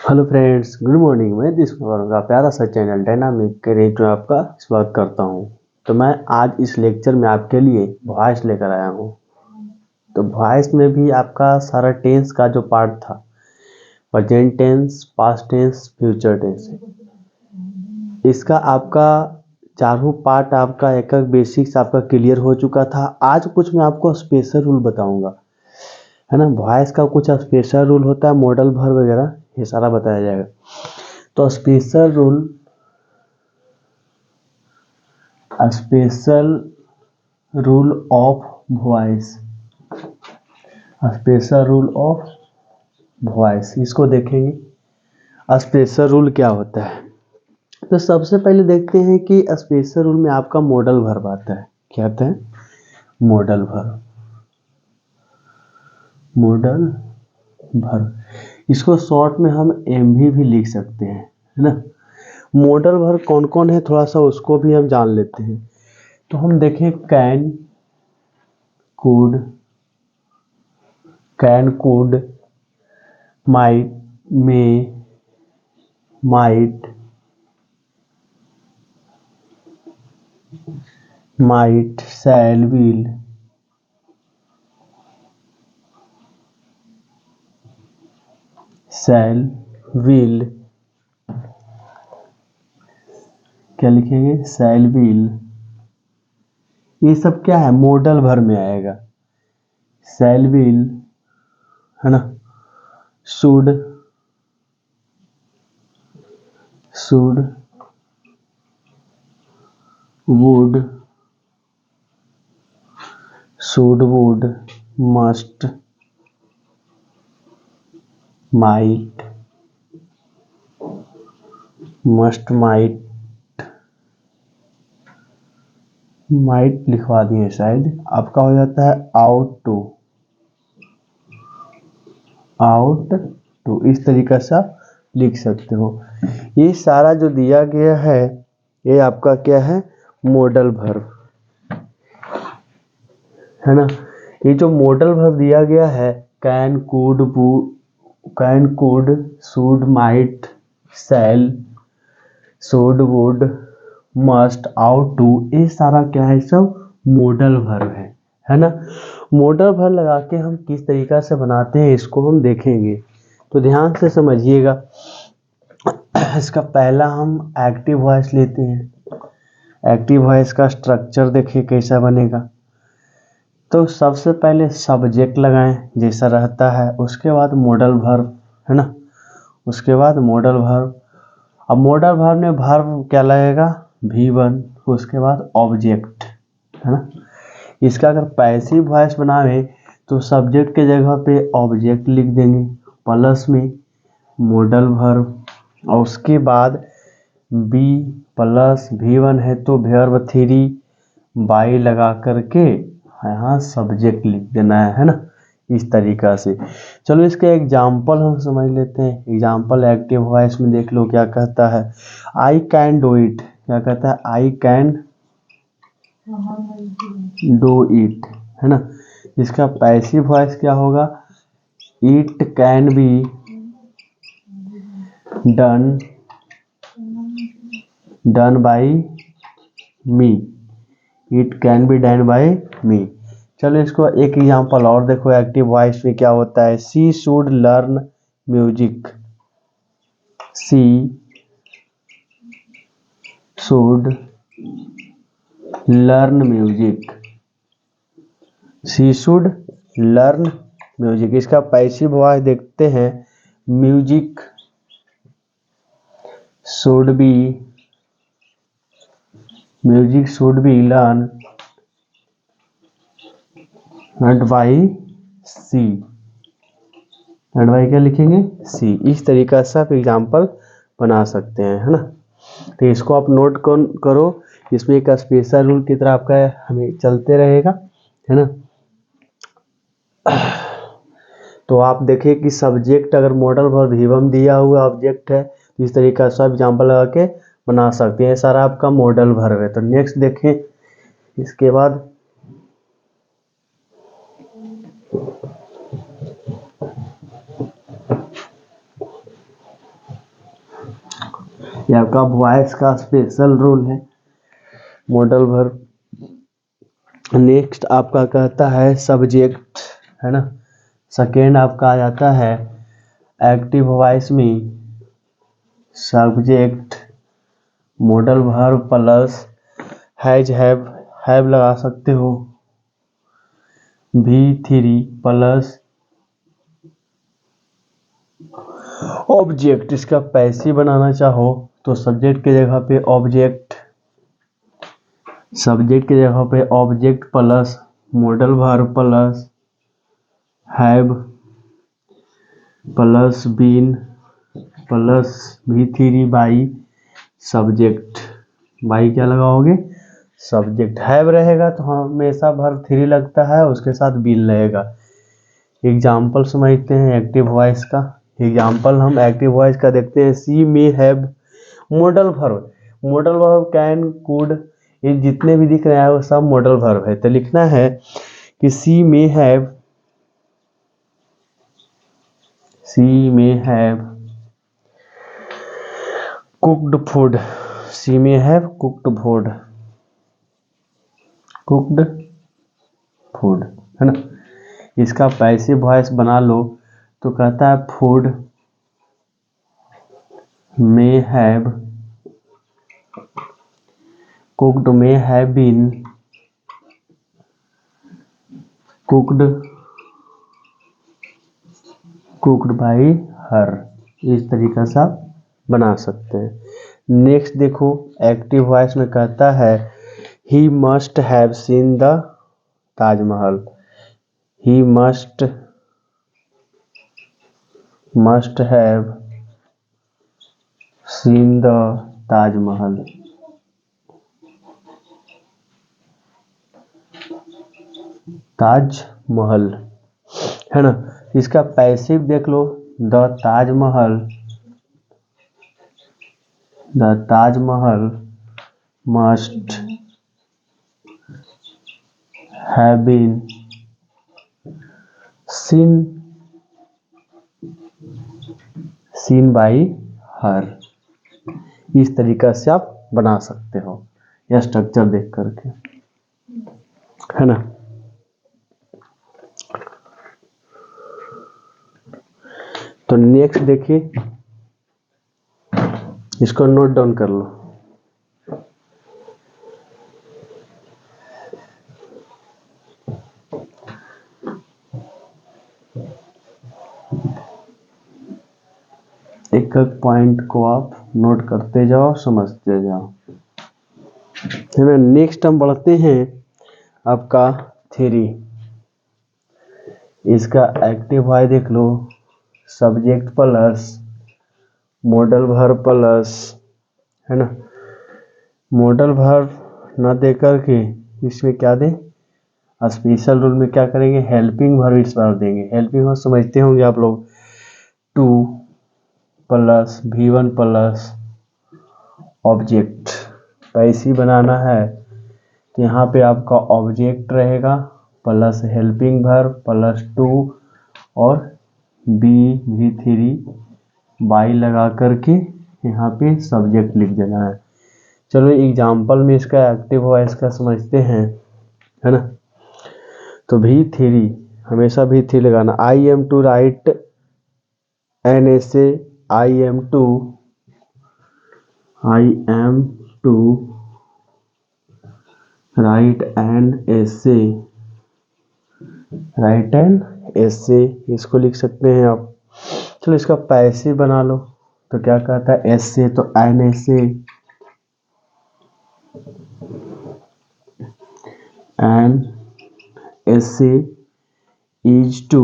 Hello friends, good morning. मैं this का प्यारा सा चैनल डायनामिक करियर में आपका स्वागत करता हूं। तो मैं आज इस लेक्चर में आपके लिए वॉइस लेकर आया हूं। तो वॉइस में भी आपका सारा टेंस का जो पार्ट था, present tense, past tense, future tense, इसका आपका चारों पार्ट आपका एक एक बेसिक्स आपका क्लियर हो चुका था। आज कुछ मैं आपको स्पेशल रूल बताऊंगा, है ना। वॉइस का कुछ स्पेशल रूल होता है, मॉडल वर्ब वगैरह, ये सारा बताया जाएगा। तो special rule of voice, special rule of voice, इसको देखेंगे। स्पेशल रूल क्या होता है। तो सबसे पहले देखते हैं कि स्पेशल रूल में आपका मॉडल वर्ब आता है। क्या आता है? Model verb. मॉडल वर्ब, इसको शॉर्ट में हम एमवी भी लिख सकते हैं, है ना। मॉडल वर्ब कौन कौन है, थोड़ा सा उसको भी हम जान लेते हैं। तो हम देखें, can, could, might, may, might, shall, will, क्या लिखेंगे? शैल, विल, ये सब क्या है? मॉडल वर्ब में आएगा। शैल, विल, है ना। Should, would, must, might, might लिखवा दिए शायद। आपका हो जाता है आउट टू, इस तरीके से आप लिख सकते हो। ये सारा जो दिया गया है, ये आपका क्या है? मॉडल वर्ब, है ना। ये जो मॉडल वर्ब दिया गया है, can, could, should, might, shall, should, would, must, ought to, ये सारा क्या है? सब मॉडल वर्ब है ना। मॉडल वर्ब लगा के हम किस तरीका से बनाते हैं, इसको हम देखेंगे। तो ध्यान से समझिएगा। इसका पहला हम एक्टिव वॉइस लेते हैं। एक्टिव वॉइस का स्ट्रक्चर देखिए कैसा बनेगा। तो सबसे पहले सब्जेक्ट लगाएं जैसा रहता है, उसके बाद मॉडल वर्ब, है ना। उसके बाद मॉडल वर्ब। अब मॉडल वर्ब में वर्ब क्या लगेगा? V1। उसके बाद ऑब्जेक्ट, है ना। इसका अगर पैसिव वॉइस बनावे तो सब्जेक्ट के जगह पे ऑब्जेक्ट लिख देंगे प्लस में मॉडल वर्ब, और उसके बाद बी प्लस V1 है तो वर्ब 3 बाई लगा करके यहाँ सब्जेक्ट लिख देना है ना, इस तरीका से। चलो इसके एग्जाम्पल हम समझ लेते हैं। एग्जाम्पल एक्टिव वॉइस में देख लो क्या कहता है। आई कैन डू इट, क्या कहता है? आई कैन डू इट, है ना। इसका पैसिव वॉइस क्या होगा? It can be done by me, it can be done by me. चलो इसको एक एग्जांपल और देखो। एक्टिव वॉइस में क्या होता है? She should learn music, she should learn music, she should learn music. इसका पैसिव वॉइस देखते हैं। Music should be learn by she, and by क्या लिखेंगे? सी। इस तरीका से आप एग्जाम्पल बना सकते हैं, है ना। तो इसको आप नोट करो। इसमें एक स्पेशल रूल की तरह आपका हमें चलते रहेगा, है ना। तो आप देखिए कि सब्जेक्ट अगर मॉडल वर्ब V1 दिया हुआ ऑब्जेक्ट है तो इस तरीका से एग्जाम्पल लगा के बना सकते हैं। सारा आपका मॉडल वर्ब है। तो नेक्स्ट देखें इसके बाद। ये आपका वॉइस का स्पेशल रोल है मॉडल वर्ब। नेक्स्ट आपका कहता है सब्जेक्ट, है ना। सेकेंड आपका आ जाता है एक्टिव वॉइस में subject model verb plus has have लगा सकते हो, V3 प्लस ऑब्जेक्ट। इसका पैसिव बनाना चाहो तो सब्जेक्ट की जगह पे ऑब्जेक्ट, सब्जेक्ट की जगह पे object plus modal verb plus have plus been plus V3 by subject. By क्या लगाओगे? सब्जेक्ट। हैव रहेगा तो हमेशा वर्ब 3 लगता है, उसके साथ बीन लगेगा। एग्जाम्पल समझते हैं एक्टिव वॉइस का। एग्जाम्पल हम एक्टिव वॉइस का देखते हैं। She may have modal verb, modal verb can could, ये जितने भी दिख रहे हैं वो सब मॉडल वर्ब है। तो लिखना है कि she may have cooked food, she may have cooked food, है ना। इसका पैसिव वॉइस बना लो तो कहता है food may have cooked, may have been cooked by her। इस तरीका से आप बना सकते हैं। नेक्स्ट देखो एक्टिव वॉइस में कहता है he must have seen the Taj Mahal, he must have seen the Taj Mahal, Taj Mahal, है ना। इसका पैसिव देख लो, the Taj Mahal must have been seen by her। इस तरीका से आप बना सकते हो यह स्ट्रक्चर देख करके, है ना। तो नेक्स्ट देखिए, इसको नोट डाउन कर लो। एक एक पॉइंट को आप नोट करते जाओ, समझते जाओ, है ना। नेक्स्ट हम बढ़ते हैं आपका 3। इसका एक्टिव वॉइस देख लो, subject plus modal verb plus, है ना। मॉडल वर्ब न दे करके इसमें क्या दें, स्पेशल रूल में क्या करेंगे, हेल्पिंग वर्ब इस बार देंगे। हेल्पिंग वर्ब समझते होंगे आप लोग, to plus V1 plus object. Passive बनाना है तो यहाँ पे आपका ऑब्जेक्ट रहेगा प्लस हेल्पिंग वर्ब प्लस 2 और V3 बाई लगा करके यहाँ पे सब्जेक्ट लिख देना है। चलो एग्जाम्पल में इसका एक्टिव वॉइस का समझते हैं, है ना। तो V3 हमेशा V3 लगाना। I am to write an essay, I am to write an essay, इसको लिख सकते हैं आप। चलो इसका पैसिव बना लो तो क्या कहता है, essay तो an essay is to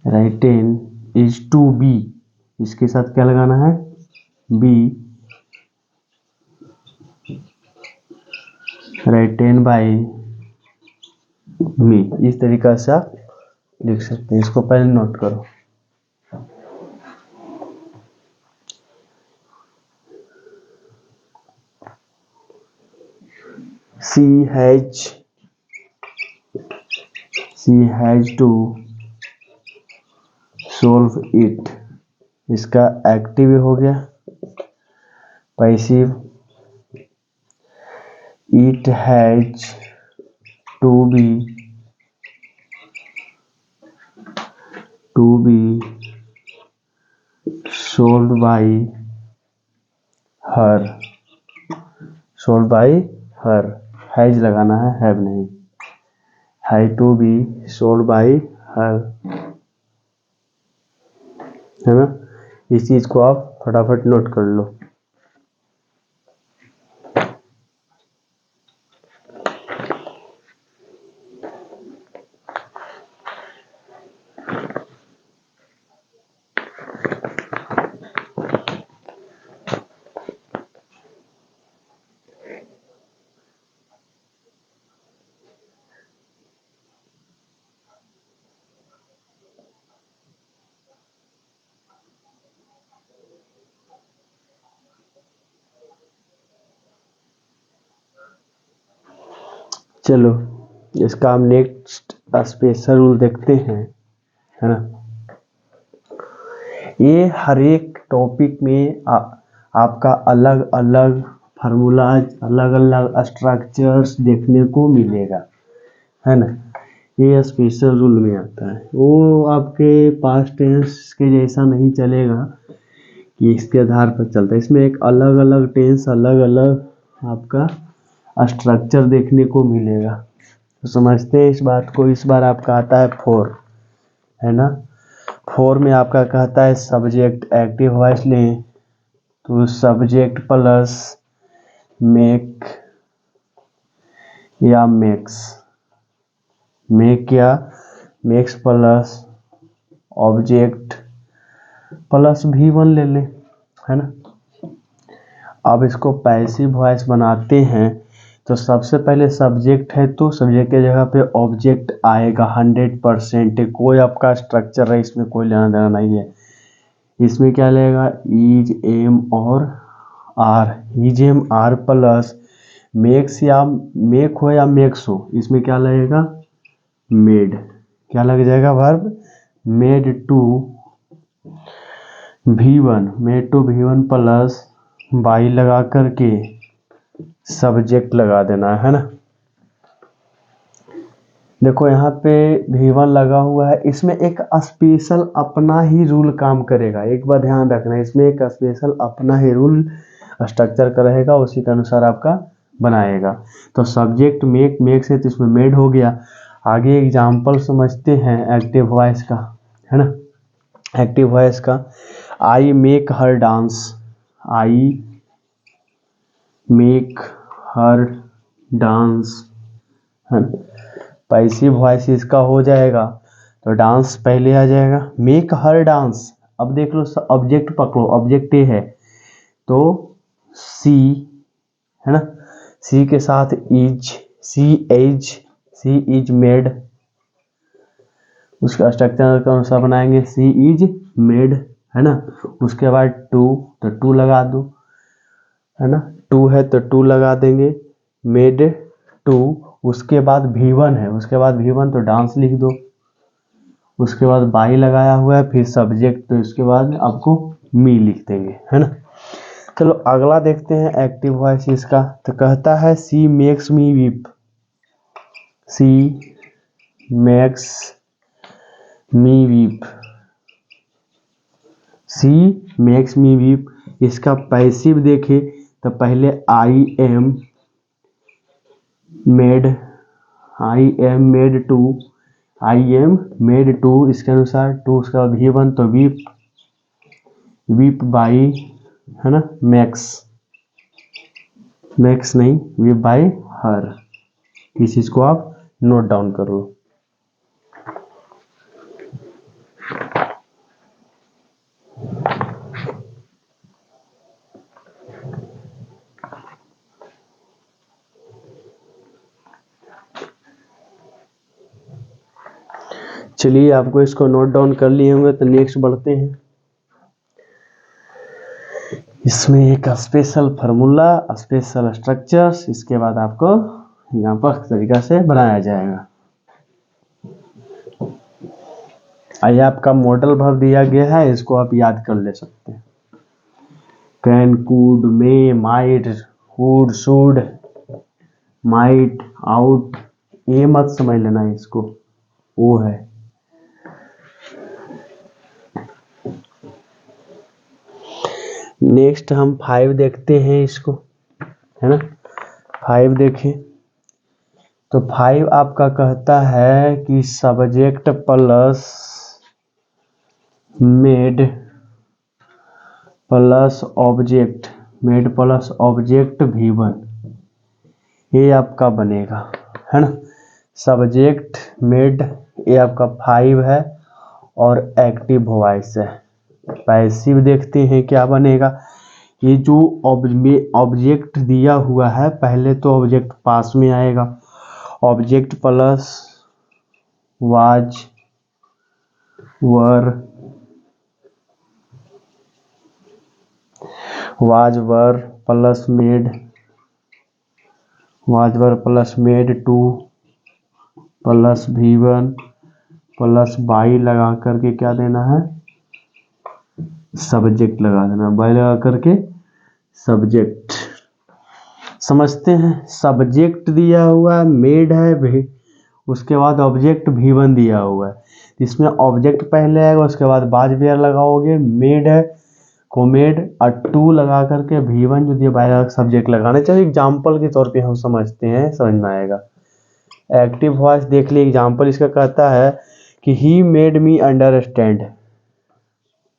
written is to be, इसके साथ क्या लगाना है, be written by me। इस तरीका से आप लिख सकते हैं। इसको पहले नोट करो। she has to solve it, इसका एक्टिव हो गया। Passive, it has to be sold by her, sold by her, has लगाना है, हैव नहीं, has to be sold by her, है ना। इस चीज को आप फटाफट नोट कर लो। चलो इसका हम नेक्स्ट स्पेशल रूल देखते हैं, है ना। ये हर एक टॉपिक में आपका अलग अलग फार्मूलाज, अलग अलग स्ट्रक्चर्स देखने को मिलेगा, है ना। ये स्पेशल रूल में आता है, वो आपके पास्ट टेंस के जैसा नहीं चलेगा कि इसके आधार पर चलता है। इसमें एक अलग अलग टेंस, अलग अलग आपका स्ट्रक्चर देखने को मिलेगा। तो समझते हैं इस बात को। इस बार आपका आता है 4, है ना। 4 में आपका कहता है सब्जेक्ट एक्टिव वॉइस लें, तो सब्जेक्ट प्लस मेक या मेक्स, मेक या makes plus object plus V1 ले लें, है ना। अब इसको पैसिव वॉइस बनाते हैं, तो सबसे पहले सब्जेक्ट है तो सब्जेक्ट के जगह पे ऑब्जेक्ट आएगा 100%। कोई आपका स्ट्रक्चर है इसमें कोई लेना देना नहीं है। इसमें क्या लगेगा, इज एम और are, is am are plus makes या मेक हो या मेक्स हो, इसमें क्या लगेगा, मेड। क्या लग जाएगा, verb made to V1, made to V1 plus by लगा करके सब्जेक्ट लगा देना है ना। देखो यहाँ पे V1 लगा हुआ है, इसमें एक स्पेशल अपना ही रूल काम करेगा। एक बार ध्यान रखना, इसमें एक स्पेशल अपना ही रूल स्ट्रक्चर का रहेगा, उसी के अनुसार आपका बनाएगा। तो सब्जेक्ट मेक, मेक से तो इसमें मेड हो गया। आगे एग्जाम्पल समझते हैं एक्टिव वॉइस का, है ना। एक्टिव वॉइस का, I make her dance, I make her dance, है। पैसिव वॉइस इसका हो जाएगा तो डांस पहले आ जाएगा, मेक हर डांस। अब देख लो ऑब्जेक्ट पकड़ो, ऑब्जेक्ट ये है तो सी, है ना। सी के साथ इज, सी इज मेड, उसका स्ट्रक्चर के अनुसार बनाएंगे, सी इज मेड, है ना। उसके बाद टू, तो टू लगा दो, है ना। टू है तो टू लगा देंगे, मेड टू। उसके बाद V1 है, उसके बाद V1 तो डांस लिख दो। उसके बाद बाई लगाया हुआ है, फिर सब्जेक्ट, तो इसके बाद आपको मी लिख देंगे, है ना। चलो अगला देखते हैं एक्टिव वॉइस इसका। तो कहता है she makes me weep, she makes me weep, she makes me weep. इसका पैसिव देखे तो पहले I am made, I am made to, I am made to, इसके अनुसार टू, उसके बाद V1 तो वीप, वीप बाई, है ना, मैक्स, मैक्स नहीं, वीप बाई हर। इस चीज को आप नोट डाउन कर लो। चलिए आपको इसको नोट डाउन कर लिए होंगे, तो नेक्स्ट बढ़ते हैं। इसमें एक स्पेशल फार्मूला, स्पेशल स्ट्रक्चर्स, इसके बाद आपको यहाँ पर तरीका से बनाया जाएगा। आइए आपका मॉडल वर्ब दिया गया है, इसको आप याद कर ले सकते हैं। Can, could, may, might, would, should, might, out, ये मत समझ लेना इसको, वो है। नेक्स्ट हम 5 देखते हैं इसको, है ना। 5 देखें तो 5 आपका कहता है कि subject plus made plus object, made plus object V1, ये आपका बनेगा, है ना। सब्जेक्ट मेड ये आपका 5 है और एक्टिव वॉइस है। पैसिव देखते हैं क्या बनेगा। ये जो ऑब्जेक्ट दिया हुआ है, पहले तो ऑब्जेक्ट पास में आएगा, object plus was, were, was were plus made, was were plus made 2 plus V1 plus by लगा करके क्या देना है, सब्जेक्ट लगा देना, बाई लगा करके सब्जेक्ट। समझते हैं, सब्जेक्ट दिया हुआ है, मेड है भी, उसके बाद ऑब्जेक्ट V1 दिया हुआ है, इसमें ऑब्जेक्ट पहले आएगा, उसके बाद बाज वेयर लगाओगे, मेड है कोमेड और 2 लगा करके V1 जो दिया बाय सब्जेक्ट लगाना चाहिए। एग्जाम्पल के तौर पे हम समझते हैं, समझ में आएगा। एक्टिव वॉइस देख ली, एग्जाम्पल इसका कहता है कि he made me understand,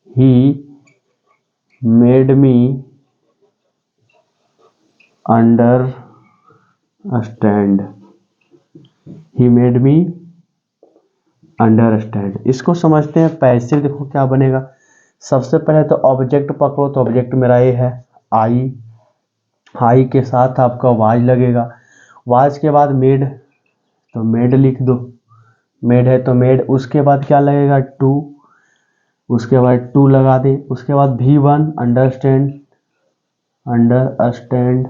he made me understand, he made me understand. इसको समझते हैं पैसिव। देखो क्या बनेगा, सबसे पहले तो ऑब्जेक्ट पकड़ो, तो ऑब्जेक्ट मेरा ये है आई, आई के साथ आपका वाज लगेगा, वाज के बाद मेड, तो मेड लिख दो, मेड है तो मेड, उसके बाद क्या लगेगा 2, उसके बाद 2 लगा दे, उसके बाद V1 अंडरस्टैंड, अंडरस्टैंड,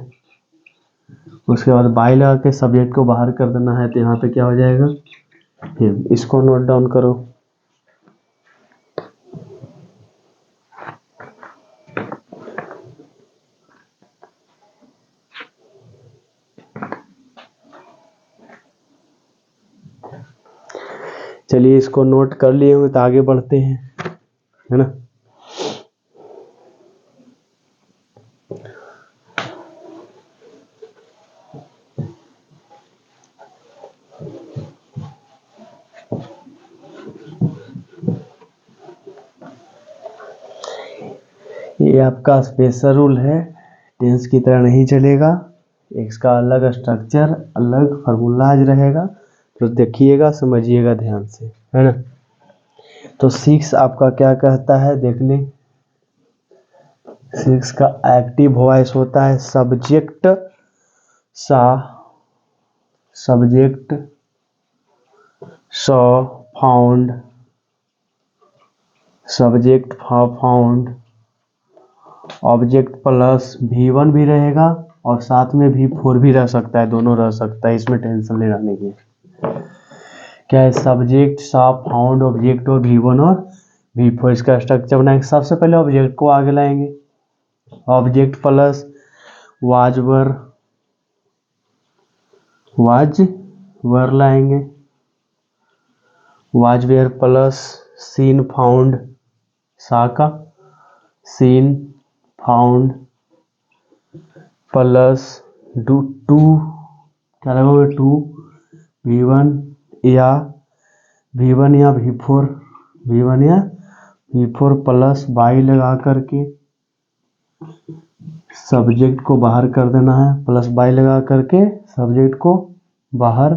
उसके बाद बाई लगा के सब्जेक्ट को बाहर कर देना है, तो यहाँ पे क्या हो जाएगा, इसको नोट डाउन करो। चलिए इसको नोट कर लिए हुए तो आगे बढ़ते हैं, है ना। ये आपका स्पेशल रूल है, टेंस की तरह नहीं चलेगा, इसका अलग स्ट्रक्चर, अलग फार्मूलाज रहेगा, तो देखिएगा समझिएगा ध्यान से, है ना। तो 6 आपका क्या कहता है, देख लें। 6 का एक्टिव वॉइस होता है सब्जेक्ट सा, subject saw found, subject found, object plus V1 भी रहेगा और साथ में V4 भी रह सकता है, दोनों रह सकता है, इसमें टेंशन लेना नहीं है। क्या है, सब्जेक्ट सा फाउंड, ऑब्जेक्ट और V1 और V4, इसका स्ट्रक्चर बनाएंगे। सबसे पहले ऑब्जेक्ट को आगे लाएंगे, object plus was were, was were लाएंगे, was were plus seen found, सा का सीन फाउंड प्लस 2 क्या लगोगे 2 V1 या V1 या V4, V1 या V4 प्लस बाई लगा करके सब्जेक्ट को बाहर कर देना है, प्लस बाई लगा करके सब्जेक्ट को बाहर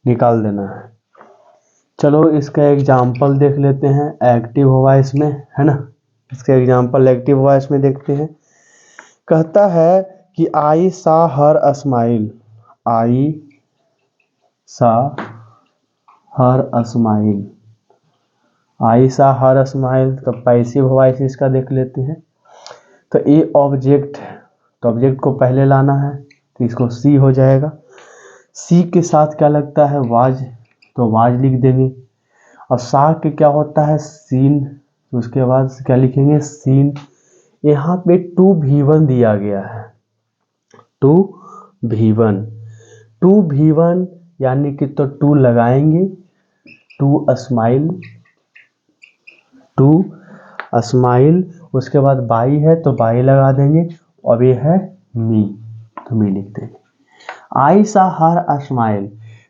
निकाल देना है। चलो इसका एग्जाम्पल देख लेते हैं एक्टिव वॉइस में, है ना। इसका एग्जाम्पल एक्टिव वॉइस में देखते हैं। कहता है कि आई सा हर स्माइल, आई सा हर स्माइल, आई सा हर स्माइल। तो पैसिव वॉइस इसका देख लेते हैं। तो ये ऑब्जेक्ट, तो ऑब्जेक्ट को पहले लाना है, तो इसको सी हो जाएगा। सी के साथ क्या लगता है, वाज, तो वाज लिख देंगे। और सा के क्या होता है, सीन, तो उसके बाद क्या लिखेंगे, सीन। यहाँ पे 2v1 दिया गया है, 2v1 2v1 यानी कि तो 2 लगाएंगे, 2 स्माइल, उसके बाद बाई है तो बाई लगा देंगे, और ये है मी, तो मी लिख देंगे। आई सा हर स्माइल,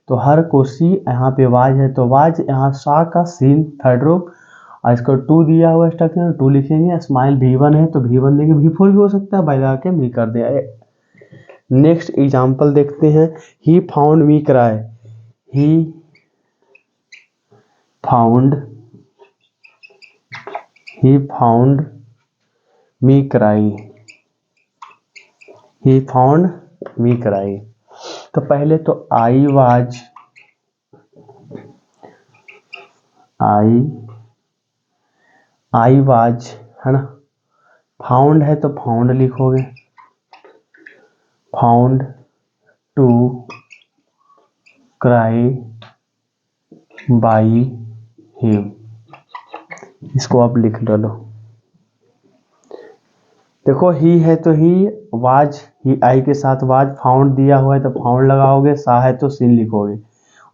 तो हर को सी, यहाँ पे वाज है तो वाज, यहाँ सा का सीन थर्ड रो, और इसको 2 दिया हुआ स्ट्रक्चर 2 लिखेंगे। स्माइल v1 है तो v1 देंगे, v4 भी हो सकता है, बाई लगा के मी कर दे। नेक्स्ट एग्जाम्पल देखते हैं। He found me cry, he found me cry, he found me cry. तो पहले तो आई वाज है ना, फाउंड है तो फाउंड लिखोगे, found to cry by him, इसको आप लिख डालो। देखो ही है तो ही, वाज ही आई के साथ वाज, फाउंड दिया हुआ है तो फाउंड लगाओगे, सा है तो सीन लिखोगे,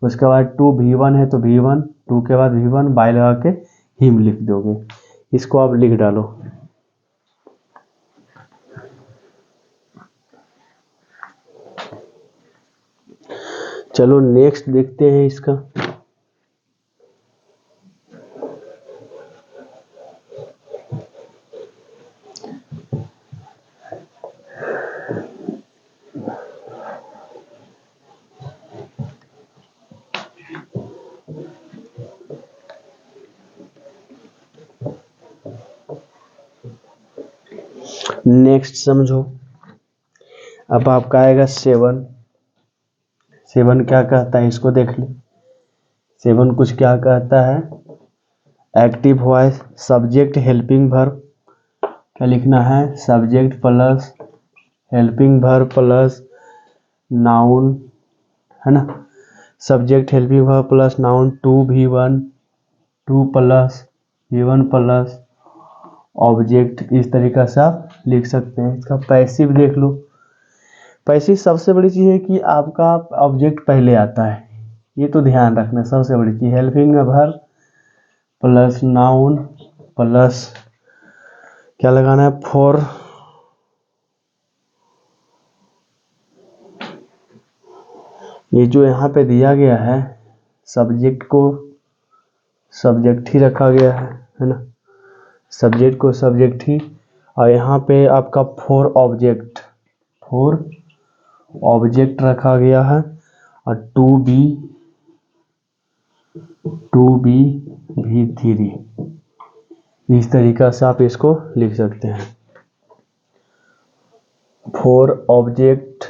उसके बाद 2v1 है तो v1, 2 के बाद v1 बाई लगा के हिम लिख दोगे, इसको आप लिख डालो। चलो नेक्स्ट देखते हैं इसका। नेक्स्ट समझो, अब आपका आएगा 7 क्या कहता है, इसको देख ले। 7 कुछ क्या कहता है, active voice, subject helping verb, क्या लिखना है, subject plus helping verb plus noun, है ना, subject helping verb plus noun, 2v1 2 plus v1 plus object, इस तरीका से आप लिख सकते हैं। इसका पैसिव देख लो। पैसिव सबसे बड़ी चीज़ है कि आपका ऑब्जेक्ट पहले आता है, ये तो ध्यान रखना सबसे बड़ी चीज़। Helping verb plus noun plus क्या लगाना है, फॉर, ये जो यहाँ पे दिया गया है सब्जेक्ट को सब्जेक्ट ही रखा गया है ना, सब्जेक्ट को सब्जेक्ट ही, और यहाँ पे आपका फोर ऑब्जेक्ट रखा गया है, और 2b v3, इस तरीका से आप इसको लिख सकते हैं। 4 ऑब्जेक्ट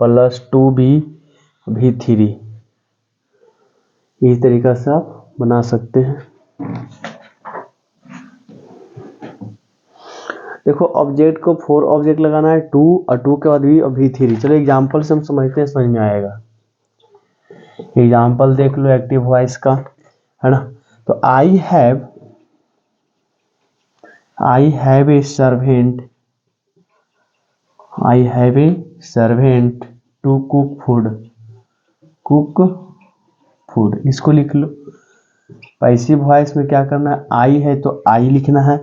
प्लस 2b v3, इस तरीका से आप बना सकते हैं। देखो ऑब्जेक्ट को 4 ऑब्जेक्ट लगाना है, 2 और 2 के बाद भी और v3। चलो एग्जांपल से हम समझते हैं, समझ में आएगा। एग्जांपल देख लो एक्टिव वॉइस का, है ना। तो I have a servant to cook food, इसको लिख लो। पैसिव वॉइस में क्या करना है, आई है तो आई लिखना है,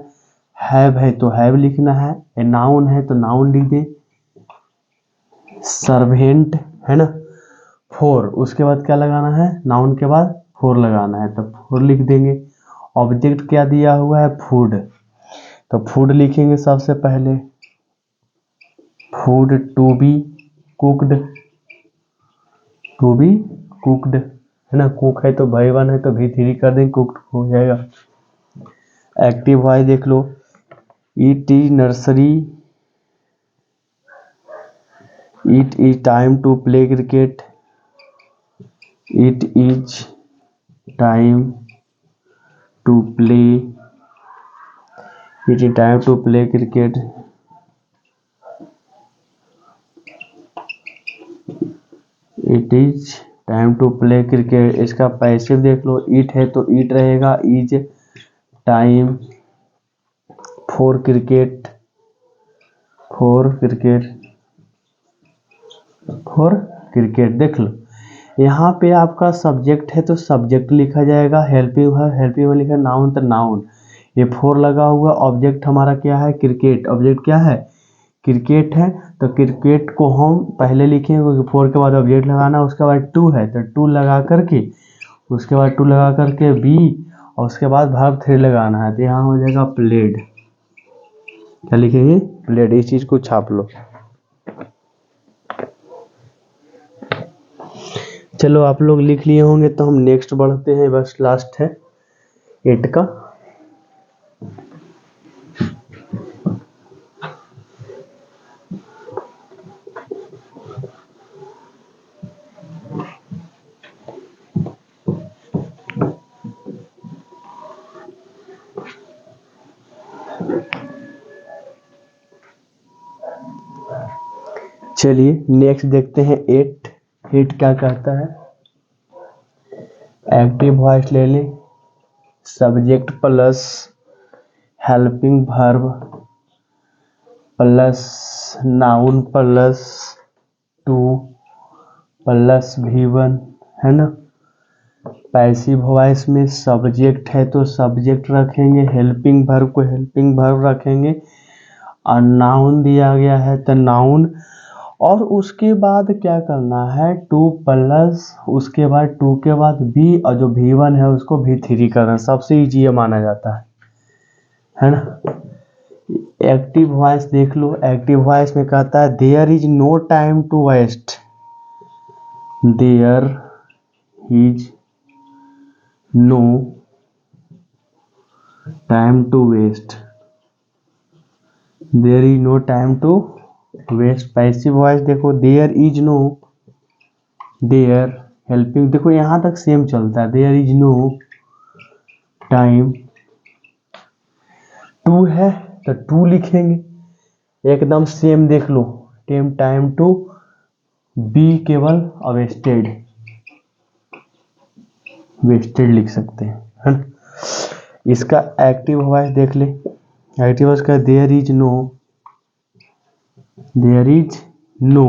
हैव है तो हैव लिखना है, ए नाउन है तो नाउन लिख दे, सर्वेंट है ना, फोर, उसके बाद क्या लगाना है, नाउन के बाद 4 लगाना है तो 4 लिख देंगे। ऑब्जेक्ट क्या दिया हुआ है, फूड, तो फूड लिखेंगे सबसे पहले, फूड टू बी कुक्ड है ना, कुक है तो v1 है तो v3 कर देंगे, कुक्ड हो जाएगा। एक्टिव वॉइस देख लो, it is nursery, it is time to play cricket, it is time to play cricket, it is time to play cricket. इसका पैसिव देख लो, इट है तो इट रहेगा, is time for cricket, for cricket, for cricket. देख लो यहाँ पे आपका सब्जेक्ट है तो सब्जेक्ट लिखा जाएगा, हेल्पिंग है, हेल्पिंग में लिखा नाउन तो नाउन, ये फोर लगा हुआ, ऑब्जेक्ट हमारा क्या है, क्रिकेट, ऑब्जेक्ट क्या है, क्रिकेट है, तो क्रिकेट को हम पहले लिखेंगे क्योंकि फोर के बाद ऑब्जेक्ट लगाना, उसके बाद टू है तो टू लगा करके, उसके बाद टू लगा करके बी, और उसके बाद वर्ब थ्री लगाना है, तो यहाँ हो जाएगा प्लेड। क्या लिखेंगे, प्लेड। इस चीज को छाप लो। चलो आप लोग लिख लिए होंगे तो हम नेक्स्ट बढ़ते हैं, बस लास्ट है 8 का। चलिए नेक्स्ट देखते हैं 8। 8 क्या कहता है, एक्टिव वॉइस ले लें, subject plus helping verb plus noun plus two plus V1 है ना। पैसिव वॉइस में सब्जेक्ट है तो सब्जेक्ट रखेंगे, हेल्पिंग वर्ब को हेल्पिंग वर्ब रखेंगे, और नाउन दिया गया है तो नाउन, और उसके बाद क्या करना है, टू प्लस, उसके बाद टू के बाद बी, और जो V1 है उसको V3 करना, सबसे इजी ये माना जाता है ना। एक्टिव वॉइस देख लो, एक्टिव वॉइस में कहता है there is no time to waste, there is no time to waste, there is no time to waste. Passive voice देखो, there is no, there helping, देखो यहां तक सेम चलता है, there is no time, to है तो to लिखेंगे एकदम सेम, देख लो टाइम टू, बी केवल वेस्टेड, वेस्टेड लिख सकते हैं, है ना। इसका एक्टिव वॉइस देख ले, एक्टिव वॉइस का there is no, there is no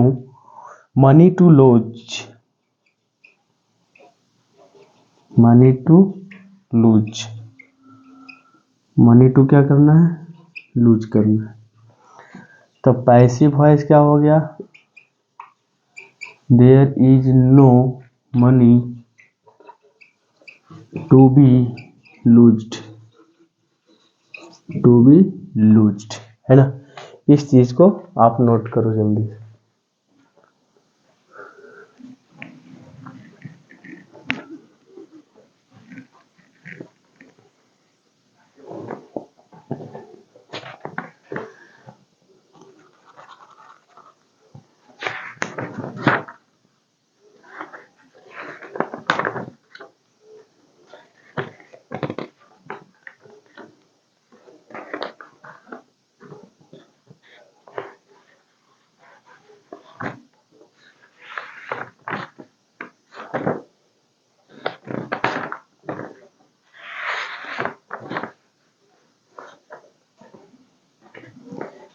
money to lose, money to lose, money to क्या करना है, लूज करना है। तो पैसिव वॉइस क्या हो गया, there is no money to be loosed, to be loosed, है ना। इस चीज को आप नोट करो जल्दी से।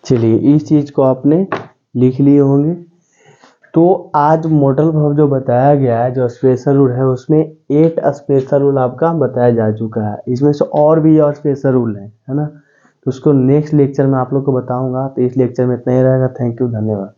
चलिए इस चीज को आपने लिख लिए होंगे। तो आज मॉडल वर्ब जो बताया गया है, जो स्पेशल रूल है, उसमें 8 स्पेशल रूल आपका बताया जा चुका है। इसमें से और भी और स्पेशल रूल है ना। तो उसको नेक्स्ट लेक्चर में आप लोग को बताऊंगा। तो इस लेक्चर में इतना ही रहेगा। थैंक यू, धन्यवाद।